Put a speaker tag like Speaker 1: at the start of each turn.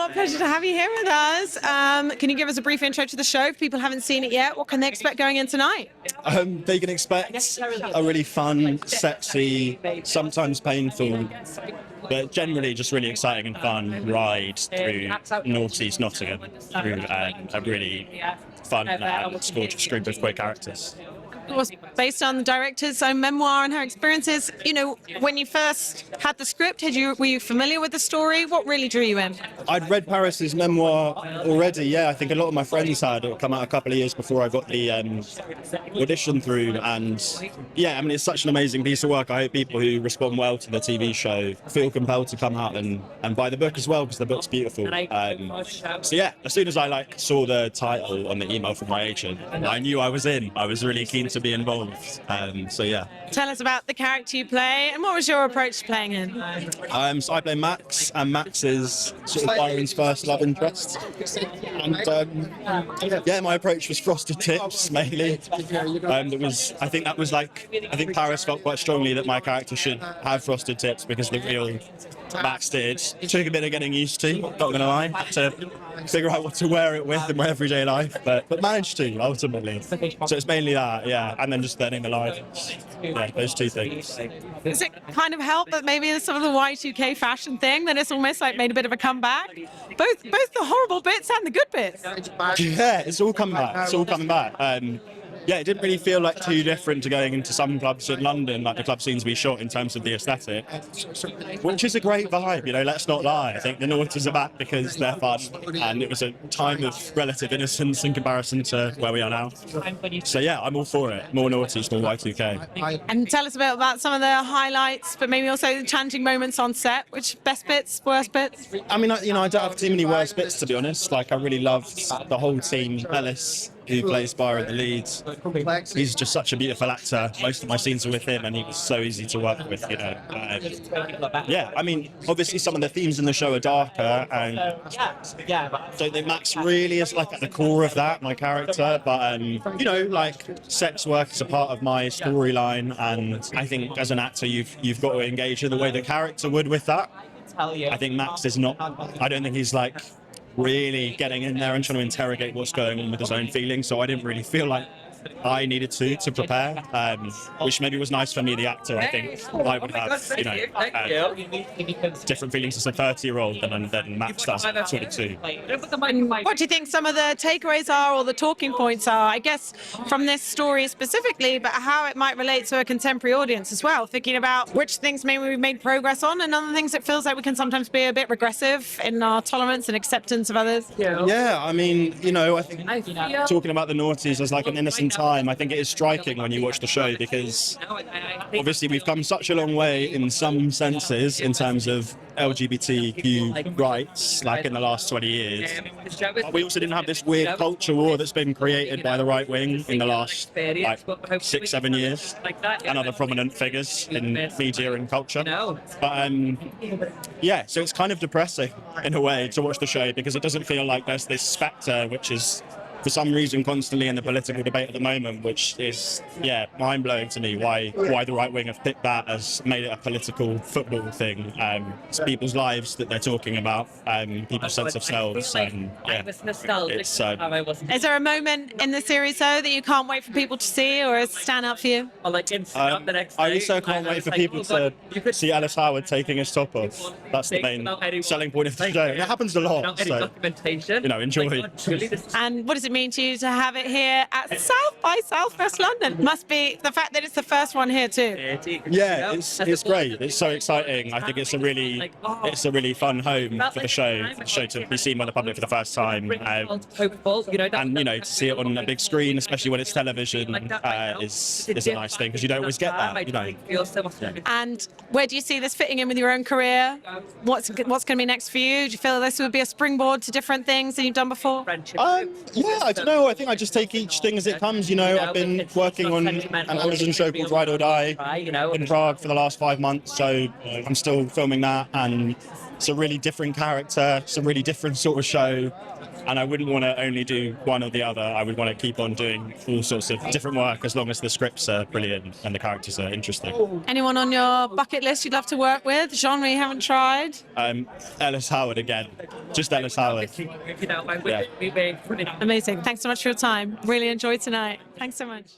Speaker 1: what a pleasure to have you here with us. Can you give us a brief intro to the show? If people haven't seen it yet, what can they expect going in tonight?
Speaker 2: They can expect a really fun, sexy, sometimes painful, but generally just really exciting and fun ride through North East Nottingham through a really fun and gorgeous group of queer characters.
Speaker 1: Of course, based on the director's own memoir and her experiences. You know, when you first had the script, were you familiar with the story? What really drew you in?
Speaker 2: I'd read Paris's memoir already, yeah. I think a lot of my friends had. It come out a couple of years before I got the audition through. And yeah, I mean, it's such an amazing piece of work. I hope people who respond well to the TV show feel compelled to come out and buy the book as well, because the book's beautiful. So yeah, as soon as I saw the title on the email from my agent, I knew I was in. I was really keen to be involved. So yeah.
Speaker 1: Tell us about the character you play, and what was your approach to playing him?
Speaker 2: So I play Max, and Max is sort of Byron's first love interest. And yeah, my approach was frosted tips mainly. I think Paris felt quite strongly that my character should have frosted tips, because the real Max did. It took a bit of getting used to, not gonna lie, to figure out what to wear it with in my everyday life, but managed to ultimately. So it's mainly that, yeah, and then just learning the lines. Yeah, those two things.
Speaker 1: Does it kind of help that maybe some of the Y2K fashion thing, that it's almost like made a bit of a comeback? Both the horrible bits and the good bits.
Speaker 2: Yeah, it's all coming back. It's all coming back. Yeah, it didn't really feel like too different to going into some clubs in London, like the club scenes we shot, in terms of the aesthetic, which is a great vibe, you know, let's not lie. I think the noughties are back because they're fun, and it was a time of relative innocence in comparison to where we are now. So yeah, I'm all for it. More noughties, more Y2K.
Speaker 1: And tell us a bit about some of the highlights, but maybe also the challenging moments on set. Which best bits, worst bits?
Speaker 2: I mean, I don't have too many worst bits, to be honest. Like, I really loved the whole team. Ellis, who plays Byron, the lead, he's just such a beautiful actor. Most of my scenes are with him, and he was so easy to work with, you know. Yeah, I mean, obviously some of the themes in the show are darker, and I don't think Max really is like at the core of that, my character, but you know, like, sex work is a part of my storyline, and I think as an actor you've got to engage in the way the character would with that. I think Max is not, I don't think he's like really getting in there and trying to interrogate what's going on with his own feelings, so I didn't really feel like I needed to prepare, which maybe was nice for me, the actor. I think I would have, you know, different feelings as a 30-year-old than Max does at 22.
Speaker 1: What do you think some of the takeaways are, or the talking points are, I guess, from this story specifically, but how it might relate to a contemporary audience as well, thinking about which things maybe we've made progress on, and other things it feels like we can sometimes be a bit regressive in our tolerance and acceptance of others?
Speaker 2: Yeah, I mean, you know, I think talking about the noughties as like an innocent time, I think it is striking when you watch the show, because obviously we've come such a long way in some senses in terms of LGBTQ rights, like in the last 20 years. But we also didn't have this weird culture war that's been created by the right wing in the last like 6-7 years, and other prominent figures in media and culture. But yeah, so it's kind of depressing in a way to watch the show, because it doesn't feel like there's this spectre which is for some reason constantly in the political debate at the moment, which is, yeah, mind-blowing to me, why the right wing have picked that as made it a political football thing. It's people's lives that they're talking about, people's sense of selves, and yeah, it's
Speaker 1: Is there a moment in the series though that you can't wait for people to see, or is stand out for you?
Speaker 2: I also can't wait for people to see Alice Howard taking his top off. That's the main selling point of the show. It happens a lot, so, you know, enjoy.
Speaker 1: And what does it mean to you to have it here at South by Southwest London? Must be the fact that it's the first one here too.
Speaker 2: Yeah, it's great. It's so exciting. I think it's a really fun home for the show to be seen by the public for the first time, and you know, to see it on a big screen, especially when it's television, is a nice thing, because you don't always get that, you know.
Speaker 1: And where do you see this fitting in with your own career? What's going to be next for you? Do you feel this would be a springboard to different things that you've done before?
Speaker 2: Yeah, I don't know. I think I just take each thing as it comes. You know, I've been working on an Amazon show called Ride or Die in Prague for the last 5 months, so I'm still filming that, and it's a really different character, it's a really different sort of show, and I wouldn't want to only do one or the other. I would want to keep on doing all sorts of different work as long as the scripts are brilliant and the characters are interesting.
Speaker 1: Anyone on your bucket list you'd love to work with? Genre you haven't tried?
Speaker 2: Ellis Howard again, just Ellis Howard. Yeah.
Speaker 1: Amazing. Thanks so much for your time. Really enjoyed tonight. Thanks so much.